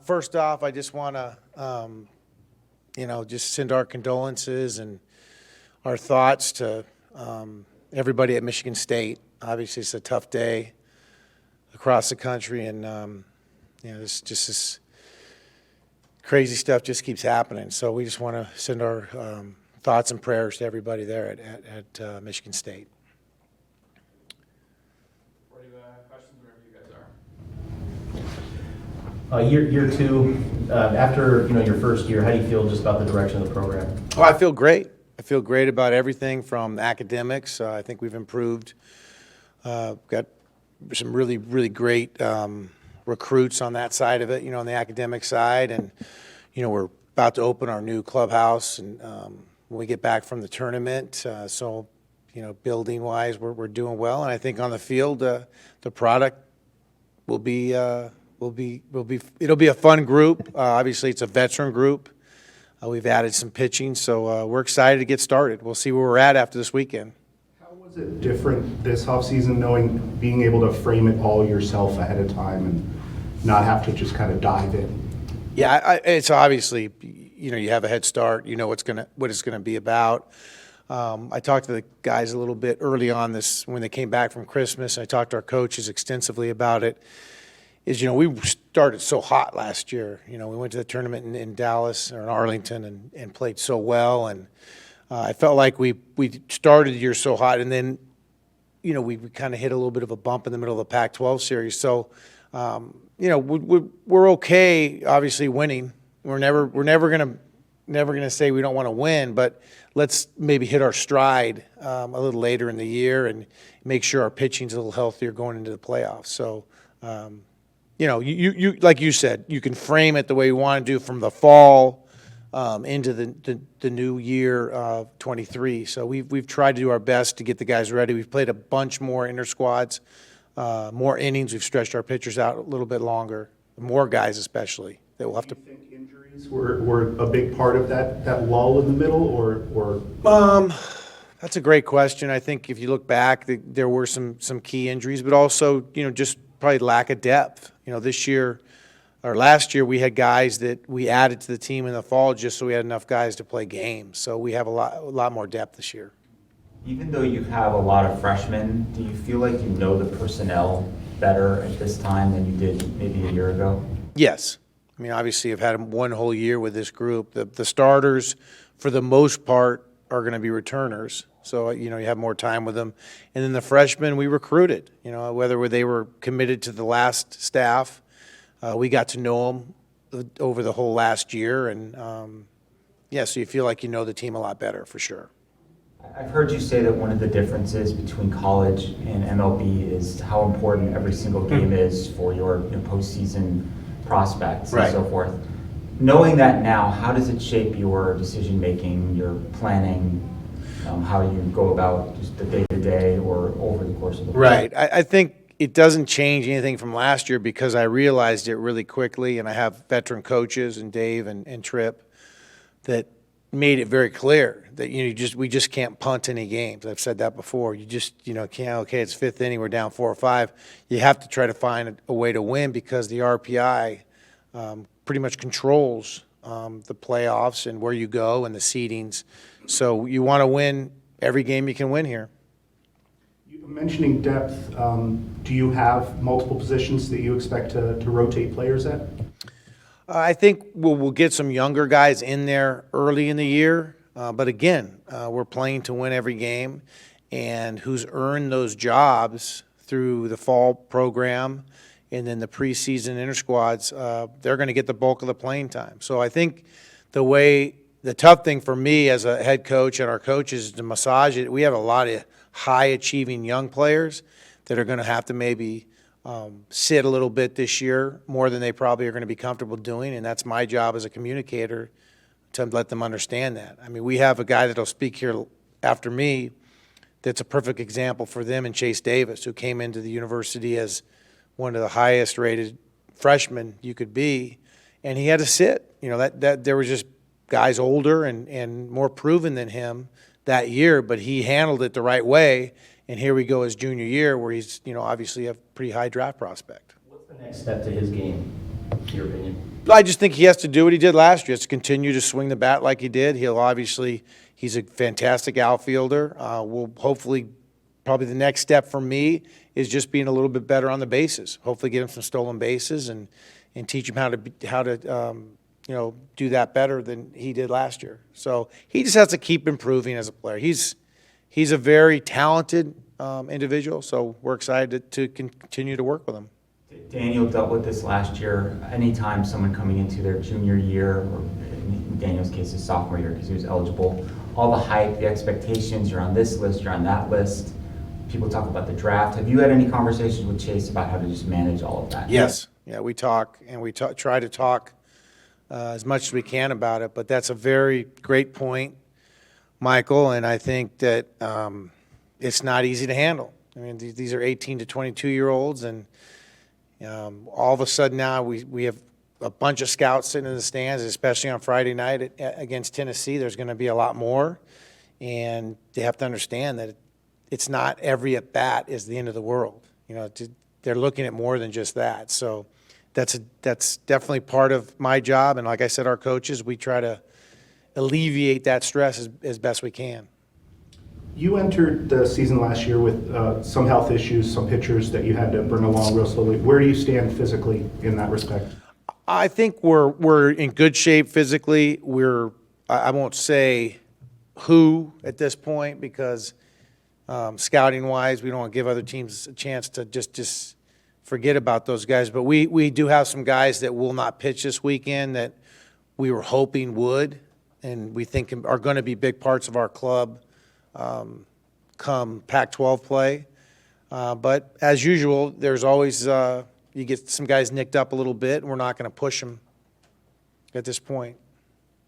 First off, I just want to, just send our condolences and our thoughts to everybody at Michigan State. Obviously, it's a tough day across the country, and this crazy stuff just keeps happening. So we just want to send our thoughts and prayers to everybody there at Michigan State. Questions wherever you guys are. Year two, after your first year, how do you feel just about the direction of the program? Oh, I feel great. I feel great about everything from academics. I think we've improved. Got some really, really great recruits on that side of it, on the academic side. And, we're about to open our new clubhouse and when we get back from the tournament. Building-wise, we're doing well. And I think on the field, the product will be it'll be a fun group. Obviously, it's a veteran group. We've added some pitching, so we're excited to get started. We'll see where we're at after this weekend. How was it different this offseason, being able to frame it all yourself ahead of time and not have to just kind of dive in? Yeah, it's obviously, you have a head start. You know what it's gonna be about. I talked to the guys a little bit early on when they came back from Christmas. I talked to our coaches extensively about it. We started so hot last year. We went to the tournament in Dallas or in Arlington and played so well. And I felt like we started the year so hot, and then, we kind of hit a little bit of a bump in the middle of the Pac-12 series. So, we're okay, obviously, winning. We're never gonna say we don't want to win, but let's maybe hit our stride a little later in the year and make sure our pitching's a little healthier going into the playoffs. So. You like you said, you can frame it the way you want to do from the fall into the new year 23. So we've tried to do our best to get the guys ready. We've played a bunch more inter squads, more innings. We've stretched our pitchers out a little bit longer, more guys especially that will have to. Do you think injuries were a big part of that lull in the middle, or? That's a great question. I think if you look back, there were some key injuries, but also just probably lack of depth. This year or last year we had guys that we added to the team in the fall just so we had enough guys to play games. So we have a lot more depth this year. Even though you have a lot of freshmen, do you feel like you know the personnel better at this time than you did maybe a year ago? Yes. Obviously I've had one whole year with this group. The starters, for the most part, are going to be returners. So, you have more time with them. And then the freshmen we recruited, whether they were committed to the last staff, we got to know them over the whole last year. And, so you feel like you know the team a lot better for sure. I've heard you say that one of the differences between college and MLB is how important every single game is for your postseason prospects and so forth. Knowing that now, how does it shape your decision-making, your planning, how you go about just the day-to-day or over the course of the week? Right. I think it doesn't change anything from last year because I realized it really quickly, and I have veteran coaches and Dave and Tripp that made it very clear that we just can't punt any games. I've said that before. You just can't. Okay, it's fifth inning, we're down 4 or 5. You have to try to find a way to win because the RPI pretty much controls the playoffs and where you go and the seedings. So you want to win every game you can win here. Mentioning depth, do you have multiple positions that you expect to rotate players at? I think we'll get some younger guys in there early in the year. But again, we're playing to win every game. And who's earned those jobs through the fall program and then the preseason inter-squads, they're going to get the bulk of the playing time. So I think the tough thing for me as a head coach and our coaches is to massage it. We have a lot of high-achieving young players that are going to have to maybe sit a little bit this year more than they probably are going to be comfortable doing, and that's my job as a communicator to let them understand that. We have a guy that'll speak here after me that's a perfect example for them in Chase Davis, who came into the university as one of the highest-rated freshmen you could be, and he had to sit. That there was just guys older and more proven than him that year, but he handled it the right way. And here we go his junior year where he's, obviously a pretty high draft prospect. What's the next step to his game? in your opinion? I just think he has to do what he did last year. He has to continue to swing the bat like he did. He's a fantastic outfielder. We'll hopefully, probably the next step for me is just being a little bit better on the bases. Hopefully get him some stolen bases and teach him how to do that better than he did last year. So he just has to keep improving as a player. He's a very talented individual, so we're excited to continue to work with him. Daniel dealt with this last year. Anytime someone coming into their junior year, or in Daniel's case, his sophomore year, because he was eligible, all the hype, the expectations, you're on this list, you're on that list. People talk about the draft. Have you had any conversations with Chase about how to just manage all of that? Yes. Yeah, we talk, and we try to talk as much as we can about it, but that's a very great point, Michael, and I think that it's not easy to handle. I mean, these are 18 to 22-year-olds, and all of a sudden now we have a bunch of scouts sitting in the stands, especially on Friday night against Tennessee. There's going to be a lot more, and they have to understand that it's not every at-bat is the end of the world. They're looking at more than just that. So that's definitely part of my job, and like I said, our coaches, we try to alleviate that stress as best we can. You entered the season last year with some health issues, some pitchers that you had to bring along real slowly. Where do you stand physically in that respect? I think we're in good shape physically. I won't say who at this point because scouting-wise, we don't want to give other teams a chance to just forget about those guys. But we do have some guys that will not pitch this weekend that we were hoping would, and we think are going to be big parts of our club come Pac-12 play. But as usual, there's always you get some guys nicked up a little bit, and we're not going to push them at this point.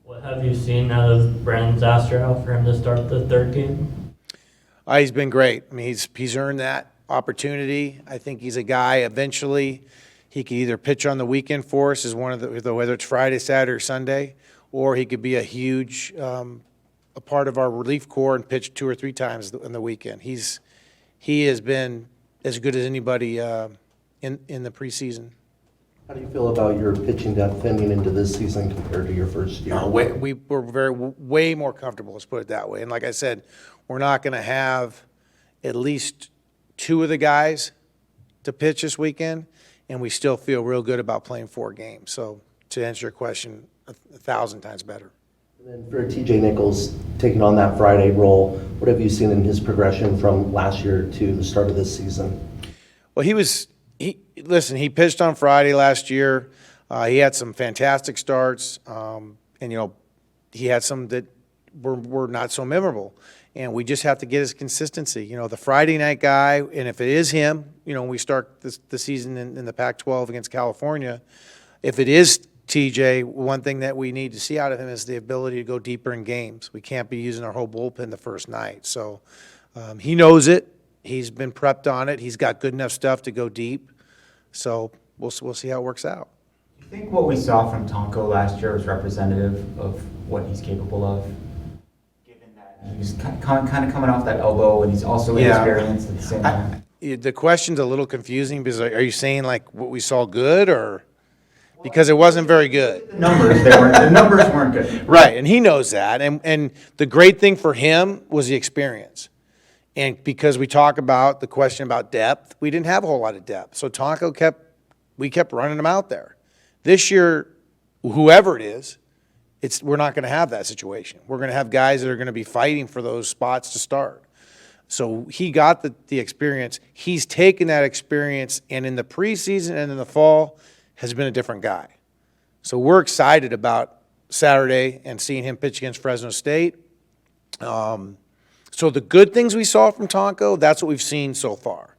What have you seen out of Brandon Zastrow for him to start the third game? He's been great. I mean, he's earned that opportunity. I think he's a guy, eventually, he could either pitch on the weekend for us as one of whether it's Friday, Saturday, or Sunday, or he could be a huge a part of our relief corps and pitch 2 or 3 times in the weekend. He has been as good as anybody in the preseason. How do you feel about your pitching depth ending into this season compared to your first year? We're way more comfortable, let's put it that way. And like I said, we're not going to have at least 2 of the guys to pitch this weekend, and we still feel real good about playing 4 games. So to answer your question, 1,000 times better. And then for TJ Nichols taking on that Friday role, what have you seen in his progression from last year to the start of this season? Well, he pitched on Friday last year. He had some fantastic starts, and he had some that were not so memorable. And we just have to get his consistency. The Friday night guy, and if it is him, we start the season in the Pac-12 against California. If it is TJ, one thing that we need to see out of him is the ability to go deeper in games. We can't be using our whole bullpen the first night. So he knows it. He's been prepped on it. He's got good enough stuff to go deep. So we'll see how it works out. Do you think what we saw from Tonko last year was representative of what he's capable of? Given that he was kind of coming off that elbow and he's also inexperienced at the same time. The question's a little confusing because are you saying like what we saw good or because it wasn't very good? The numbers weren't good. Right, and he knows that. And the great thing for him was the experience. And because we talk about the question about depth, we didn't have a whole lot of depth. So Tonko kept running him out there. This year, whoever it is, we're not going to have that situation. We're going to have guys that are going to be fighting for those spots to start. So he got the experience. He's taken that experience, and in the preseason and in the fall, has been a different guy. So we're excited about Saturday and seeing him pitch against Fresno State. So the good things we saw from Tonko, that's what we've seen so far.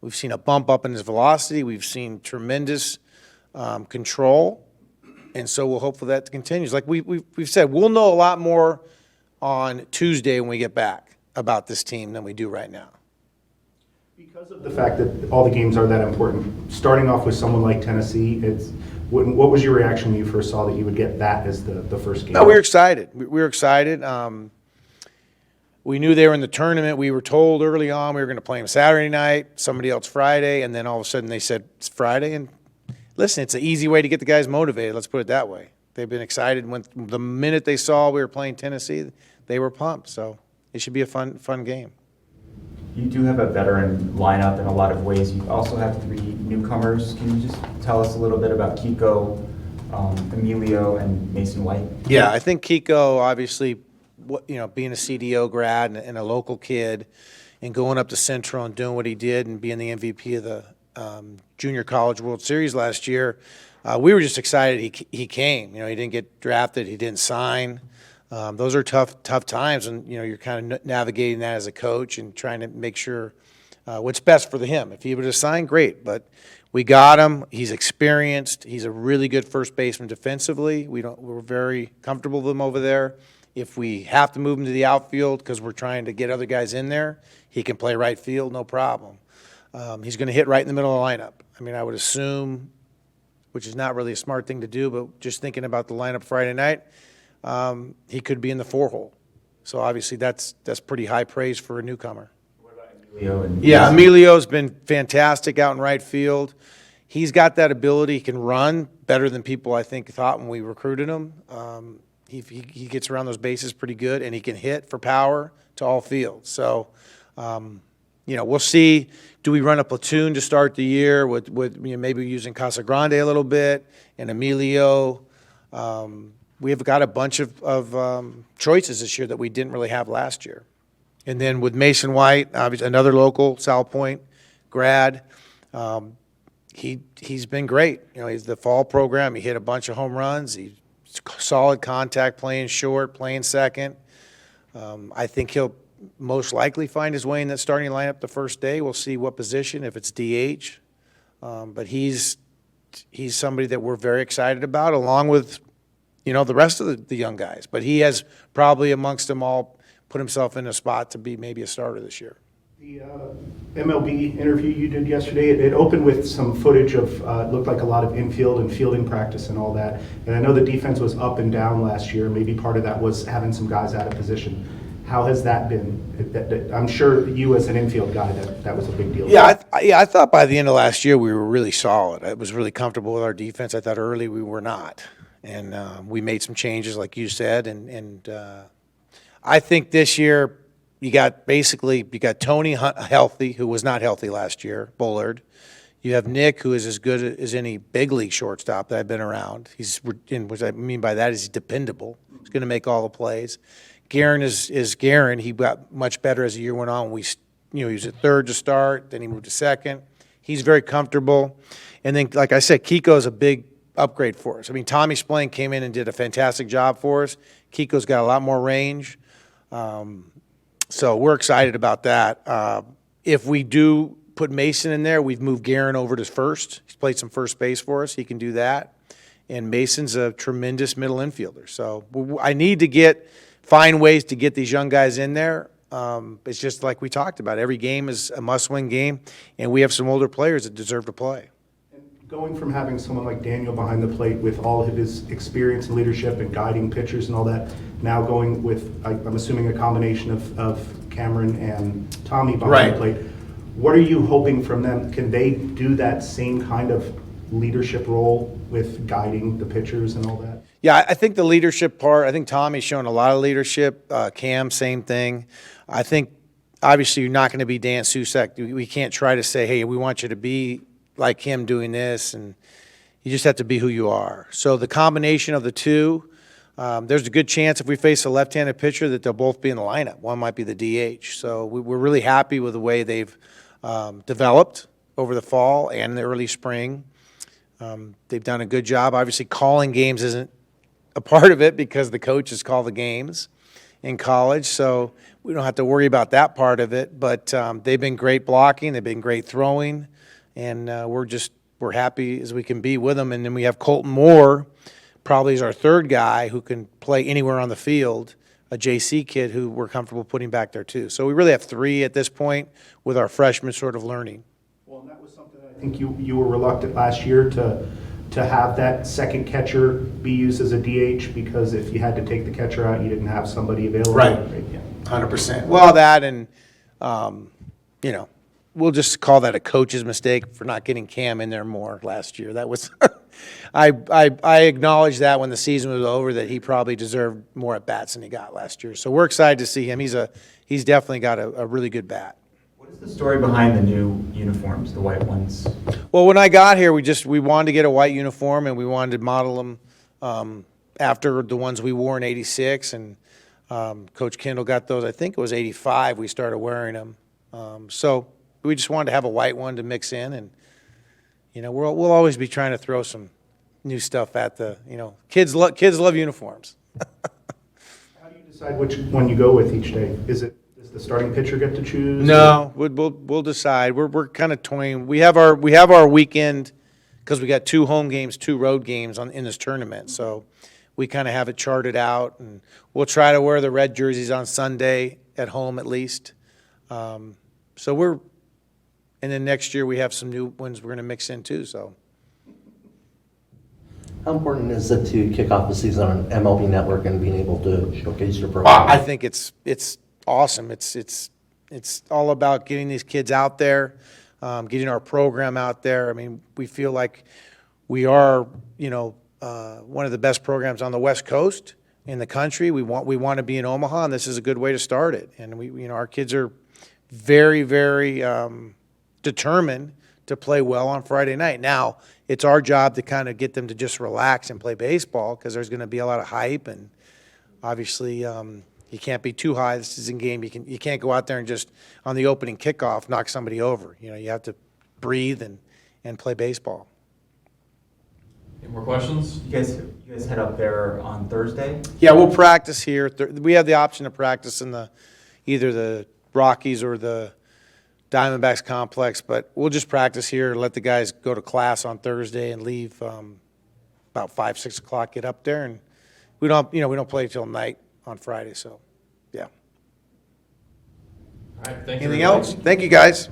We've seen a bump up in his velocity. We've seen tremendous control. And so we'll hope for that continues. Like we've said, we'll know a lot more on Tuesday when we get back about this team than we do right now. Because of the fact that all the games are that important, starting off with someone like Tennessee, what was your reaction when you first saw that you would get that as the first game? No, we were excited. We were excited. We knew they were in the tournament. We were told early on we were going to play them Saturday night, somebody else Friday, and then all of a sudden they said it's Friday. And listen, it's an easy way to get the guys motivated. Let's put it that way. They've been excited when the minute they saw we were playing Tennessee, they were pumped. So it should be a fun game. You do have a veteran lineup in a lot of ways. You also have 3 newcomers. Can you just tell us a little bit about Kiko, Emilio, and Mason White? Yeah, I think Kiko, obviously, being a CDO grad and a local kid and going up to Central and doing what he did and being the MVP of the Junior College World Series last year, we were just excited he came. He didn't get drafted. He didn't sign. Those are tough times, and you're kind of navigating that as a coach and trying to make sure what's best for him. If he would have signed, great, but we got him. He's experienced. He's a really good first baseman defensively. We're very comfortable with him over there. If we have to move him to the outfield because we're trying to get other guys in there, he can play right field, no problem. He's going to hit right in the middle of the lineup. I mean, I would assume, which is not really a smart thing to do, but just thinking about the lineup Friday night, he could be in the 4-hole. So obviously that's pretty high praise for a newcomer. What about Emilio? Yeah, Emilio's been fantastic out in right field. He's got that ability. He can run better than people, I think, thought when we recruited him. He gets around those bases pretty good, and he can hit for power to all fields. So, we'll see. Do we run a platoon to start the year with maybe using Casagrande a little bit and Emilio? We have got a bunch of choices this year that we didn't really have last year. And then with Mason White, obviously another local, South Point grad, he's been great. He's the fall program. He hit a bunch of home runs. He's solid contact, playing short, playing second. I think he'll most likely find his way in that starting lineup the first day. We'll see what position, if it's DH. But he's somebody that we're very excited about, along with the rest of the young guys. But he has probably amongst them all put himself in a spot to be maybe a starter this year. The MLB interview you did yesterday, it opened with some footage of, it looked like a lot of infield and fielding practice and all that. And I know the defense was up and down last year. Maybe part of that was having some guys out of position. How has that been? I'm sure you as an infield guy, that was a big deal. Yeah, I thought by the end of last year we were really solid. I was really comfortable with our defense. I thought early we were not. And we made some changes, like you said. And I think this year you got Tony healthy, who was not healthy last year, Bullard. You have Nick, who is as good as any big league shortstop that I've been around. What I mean by that is he's dependable. He's going to make all the plays. Guerin is Guerin. He got much better as the year went on. He was at third to start, then he moved to second. He's very comfortable. And then, like I said, Kiko's a big upgrade for us. I mean, Tommy Splain came in and did a fantastic job for us. Kiko's got a lot more range. So we're excited about that. If we do put Mason in there, we've moved Guerin over to first. He's played some first base for us. He can do that. And Mason's a tremendous middle infielder. So I need to find ways to get these young guys in there. It's just like we talked about. Every game is a must-win game, and we have some older players that deserve to play. Going from having someone like Daniel behind the plate with all of his experience and leadership and guiding pitchers and all that, now going with, I'm assuming, a combination of Cameron and Tommy behind the plate, what are you hoping from them? Can they do that same kind of leadership role with guiding the pitchers and all that? Yeah, I think the leadership part, I think Tommy's shown a lot of leadership. Cam, same thing. I think, obviously, you're not going to be Dan Susak. We can't try to say, hey, we want you to be like him doing this, and you just have to be who you are. So the combination of the two, there's a good chance if we face a left-handed pitcher that they'll both be in the lineup. One might be the DH. So we're really happy with the way they've developed over the fall and the early spring. They've done a good job. Obviously, calling games isn't a part of it because the coaches call the games in college, so we don't have to worry about that part of it. But they've been great blocking. They've been great throwing. And we're happy as we can be with them. And then we have Colton Moore, probably is our third guy who can play anywhere on the field, a JC kid who we're comfortable putting back there too. So we really have 3 at this point with our freshmen sort of learning. Well, and that was something that I think you were reluctant last year to have that second catcher be used as a DH, because if you had to take the catcher out, you didn't have somebody available. Right. Yeah. 100%. Well, that and, we'll just call that a coach's mistake for not getting Cam in there more last year. That was, I acknowledged that when the season was over, that he probably deserved more at bats than he got last year. So we're excited to see him. He's definitely got a really good bat. What is the story behind the new uniforms, the white ones? Well, when I got here, we wanted to get a white uniform, and we wanted to model them after the ones we wore in '86, and Coach Kendall got those. I think it was '85 we started wearing them. So we just wanted to have a white one to mix in, and we'll always be trying to throw some new stuff at the kids love uniforms. How do you decide which one you go with each day? Does the starting pitcher get to choose? No, we'll decide. We're kind of toying. We have our weekend because we got 2 home games, 2 road games in this tournament. So we kind of have it charted out, and we'll try to wear the red jerseys on Sunday at home at least. And then next year we have some new ones we're going to mix in too. So How important is it to kick off the season on MLB Network and being able to showcase your program? I think it's awesome. It's all about getting these kids out there, getting our program out there. I mean, we feel like we are, one of the best programs on the West Coast in the country. We want to be in Omaha, and this is a good way to start it. And our kids are very, very determined to play well on Friday night. Now, it's our job to kind of get them to just relax and play baseball because there's going to be a lot of hype, and obviously you can't be too high. This is in game. You can't go out there and just on the opening kickoff knock somebody over. You have to breathe and play baseball. Any more questions? You guys head up there on Thursday? Yeah, we'll practice here. We have the option to practice in either the Rockies or the Diamondbacks complex, but we'll just practice here, let the guys go to class on Thursday and leave about 5, 6 o'clock, get up there, and we don't play till night on Friday, so yeah. All right, thank you. Anything everybody. else? Thank you, guys.